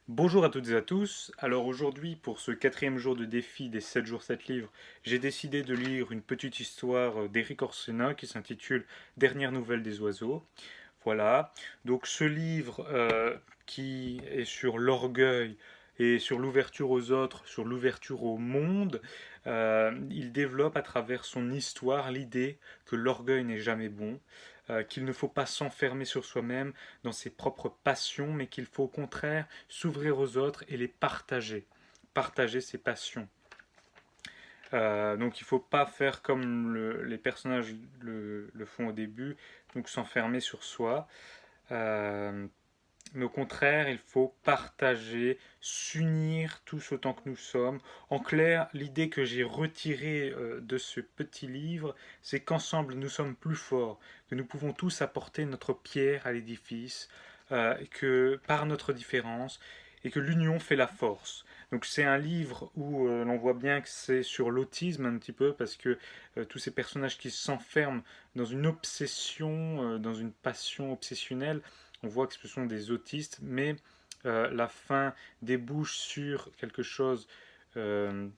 Bonjour à toutes et à tous. Alors aujourd'hui, pour ce quatrième jour de défi des 7 jours 7 livres, j'ai décidé de lire une petite histoire d'Éric Orsena qui s'intitule Dernière nouvelle des oiseaux. Voilà. Donc ce livre qui est sur l'orgueil et sur l'ouverture aux autres, sur l'ouverture au monde, il développe à travers son histoire l'idée que l'orgueil n'est jamais bon, qu'il ne faut pas s'enfermer sur soi-même dans ses propres passions, mais qu'il faut au contraire s'ouvrir aux autres et les partager, partager ses passions. Donc il ne faut pas faire comme les personnages le font au début, donc s'enfermer sur soi. Euh, mais au contraire, il faut partager, s'unir tous autant que nous sommes. En clair, l'idée que j'ai retirée de ce petit livre, c'est qu'ensemble nous sommes plus forts, que nous pouvons tous apporter notre pierre à l'édifice, que par notre différence, et que l'union fait la force. Donc c'est un livre où l'on voit bien que c'est sur l'autisme un petit peu, parce que tous ces personnages qui s'enferment dans une obsession, dans une passion obsessionnelle, on voit que ce sont des autistes, mais la fin débouche sur quelque chose euh,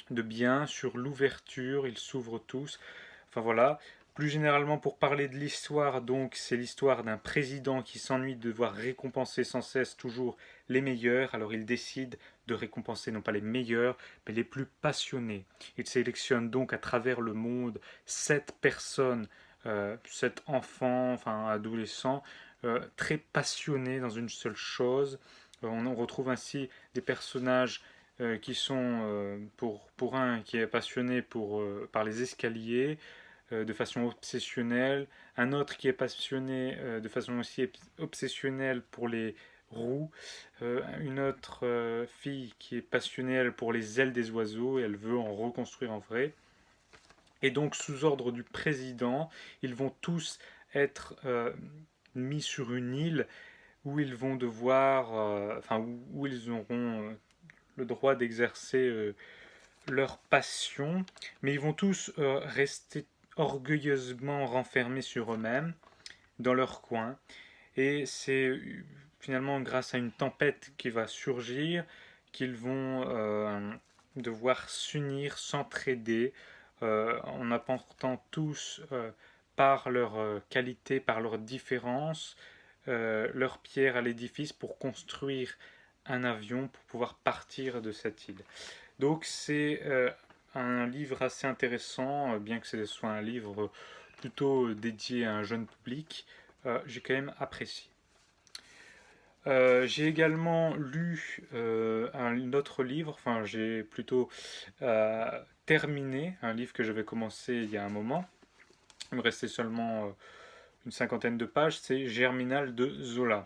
de bien, sur l'ouverture, ils s'ouvrent tous. Enfin voilà. Plus généralement, pour parler de l'histoire, donc c'est l'histoire d'un président qui s'ennuie de devoir récompenser sans cesse toujours les meilleurs. Alors il décide de récompenser non pas les meilleurs, mais les plus passionnés. Il sélectionne donc à travers le monde 7 personnes, 7 enfants, enfin adolescents, très passionnés dans une seule chose. On retrouve ainsi des personnages qui sont, pour un qui est passionné par les escaliers, de façon obsessionnelle, un autre qui est passionné de façon aussi obsessionnelle pour les roues, une autre fille qui est passionnée elle pour les ailes des oiseaux et elle veut en reconstruire en vrai. Et donc sous ordre du président, ils vont tous être mis sur une île où ils vont devoir, enfin où ils auront le droit d'exercer leur passion, mais ils vont tous rester orgueilleusement renfermés sur eux-mêmes, dans leur coin. Et c'est finalement grâce à une tempête qui va surgir qu'ils vont devoir s'unir, s'entraider, en apportant tous, par leur qualité, par leur différence, leur pierre à l'édifice pour construire un avion pour pouvoir partir de cette île. Donc c'est un livre assez intéressant, bien que ce soit un livre plutôt dédié à un jeune public, j'ai quand même apprécié. J'ai également lu un autre livre, enfin j'ai plutôt terminé un livre que j'avais commencé il y a un moment. Il me restait seulement une cinquantaine de pages, c'est Germinal de Zola.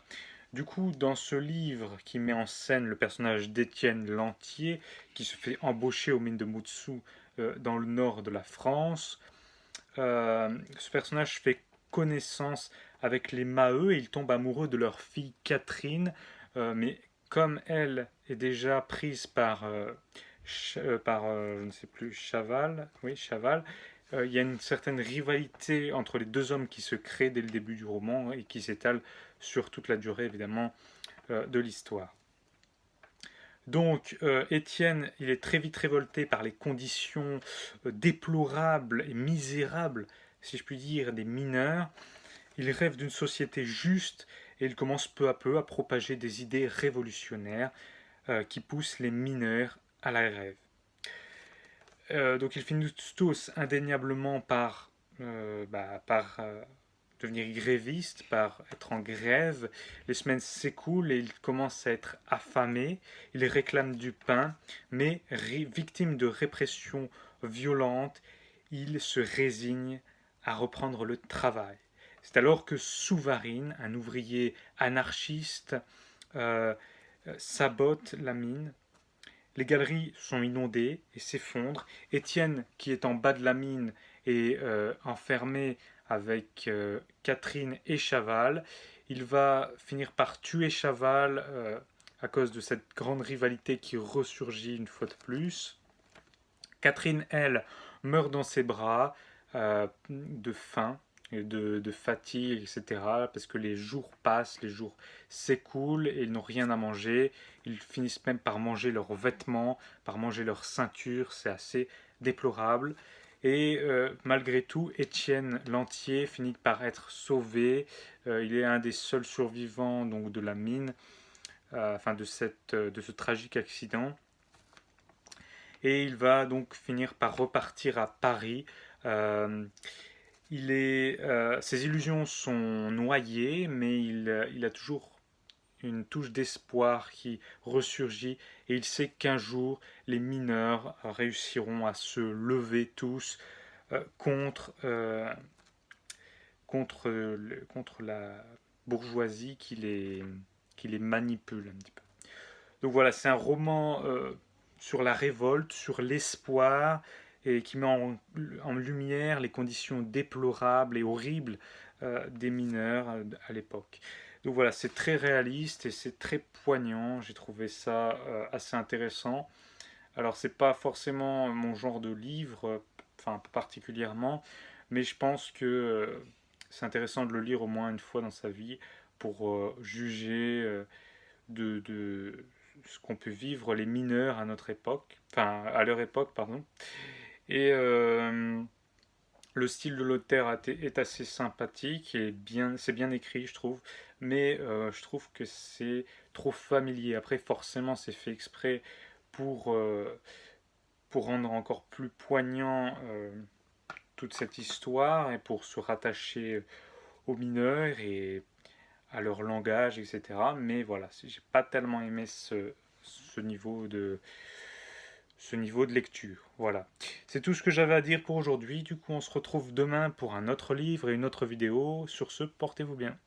Du coup, dans ce livre qui met en scène le personnage d'Étienne Lantier, qui se fait embaucher aux mines de Mutsu dans le nord de la France, ce personnage fait connaissance avec les Maheu et il tombe amoureux de leur fille Catherine, mais comme elle est déjà prise par je ne sais plus, Chaval, oui, Chaval, il y a une certaine rivalité entre les deux hommes qui se crée dès le début du roman et qui s'étale sur toute la durée, évidemment, de l'histoire. Donc, Étienne, il est très vite révolté par les conditions déplorables et misérables, si je puis dire, des mineurs. Il rêve d'une société juste et il commence peu à peu à propager des idées révolutionnaires qui poussent les mineurs à la grève. Donc, ils finissent tous indéniablement par devenir grévistes, par être en grève. Les semaines s'écoulent et ils commencent à être affamés. Ils réclament du pain, mais victimes de répression violente, ils se résignent à reprendre le travail. C'est alors que Souvarine, un ouvrier anarchiste, euh, sabote la mine. Les galeries sont inondées et s'effondrent. Étienne, qui est en bas de la mine, est enfermé avec Catherine et Chaval. Il va finir par tuer Chaval à cause de cette grande rivalité qui ressurgit une fois de plus. Catherine, elle, meurt dans ses bras de faim et de fatigue, etc. Parce que les jours passent, les jours s'écoulent et ils n'ont rien à manger. Ils finissent même par manger leurs vêtements, par manger leur ceinture. C'est assez déplorable. Et malgré tout, Étienne Lantier finit par être sauvé. Il est un des seuls survivants donc, de la mine, enfin de ce tragique accident. Et il va donc finir par repartir à Paris. Euh, Ses illusions sont noyées, mais il a toujours une touche d'espoir qui ressurgit et il sait qu'un jour les mineurs réussiront à se lever tous contre la bourgeoisie qui les manipule un petit peu. Donc voilà, c'est un roman sur la révolte, sur l'espoir, et qui met en lumière les conditions déplorables et horribles des mineurs à l'époque. Donc voilà, c'est très réaliste et c'est très poignant. J'ai trouvé ça assez intéressant. Alors c'est pas forcément mon genre de livre, enfin particulièrement, mais je pense que c'est intéressant de le lire au moins une fois dans sa vie pour juger de ce qu'on peut vivre les mineurs à notre époque, enfin à leur époque, pardon. Et le style de l'auteur est assez sympathique et c'est bien écrit, je trouve, mais je trouve que c'est trop familier. Après, forcément, c'est fait exprès pour, euh, pour rendre encore plus poignant toute cette histoire et pour se rattacher aux mineurs et à leur langage, etc. Mais voilà, j'ai pas tellement aimé ce niveau ce niveau de lecture. Voilà. C'est tout ce que j'avais à dire pour aujourd'hui. Du coup, on se retrouve demain pour un autre livre et une autre vidéo. Sur ce, portez-vous bien.